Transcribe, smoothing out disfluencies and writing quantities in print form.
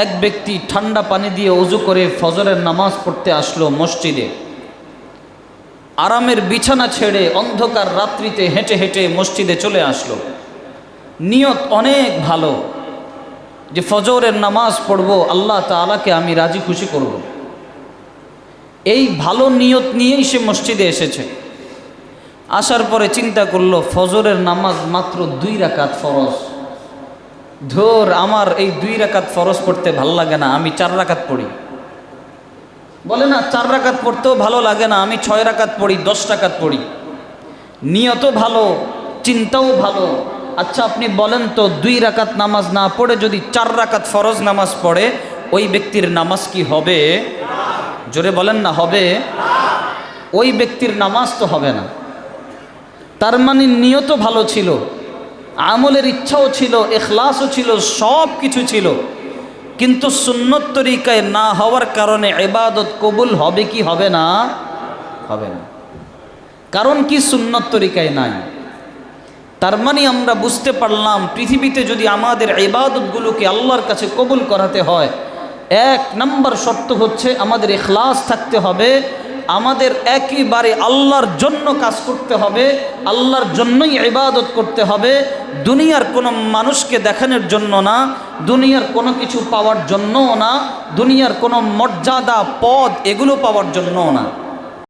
এক ব্যক্তি ঠান্ডা পানি দিয়ে ওযু করে ফজরের নামাজ পড়তে আসলো মসজিদে। আরামের বিছানা ছেড়ে অন্ধকার রাত্রিতে হেঁটে হেঁটে মসজিদে চলে আসলো। নিয়ত অনেক ভালো যে ফজরের নামাজ পড়ব, আল্লাহ তাআলাকে আমি রাজি খুশি করব। এই ভালো নিয়ত নিয়েই সে মসজিদে এসেছে। আসার পরে চিন্তা করলো ফজরের নামাজ মাত্র 2 রাকাত ফরজ। আমার এই 2 রাকাত ফরজ পড়তে ভালো লাগে না, আমি 4 রাকাত পড়ি। বলে না 4 রাকাত পড়তেও ভালো লাগে না, আমি 6 রাকাত পড়ি, 10 রাকাত পড়ি। নিয়তও ভালো, চিন্তাও ভালো। আচ্ছা আপনি বলেন তো 2 রাকাত নামাজ না পড়ে যদি 4 রাকাত ফরজ নামাজ পড়ে ওই ব্যক্তির নামাজ কি হবে? জোরে বলেন না, হবে? ওই ব্যক্তির নামাজ তো হবে না। তার মানে নিয়তও ভালো ছিল, আমলের ইচ্ছাও ছিল, ইখলাসও ছিল, সব কিছু ছিল, কিন্তু সুন্নত তরিকায় না হওয়ার কারণে ইবাদত কবুল হবে কি হবে না? হবে না। কারণ কি? সুন্নত তরিকায় নাই। তার মানে আমরা বুঝতে পারলাম পৃথিবীতে যদি আমাদের ইবাদতগুলোকে আল্লাহর কাছে কবুল করাতে হয়, 1 নম্বর শর্ত হচ্ছে আমাদের ইখলাস থাকতে হবে। আমাদের একেবারে আল্লাহর জন্য কাজ করতে হবে, আল্লাহর জন্যই ইবাদত করতে হবে। দুনিয়ার কোনো মানুষকে দেখানোর জন্য না, দুনিয়ার কোনো কিছু পাওয়ার জন্যও না, দুনিয়ার কোনো মর্যাদা পদ এগুলো পাওয়ার জন্যও না।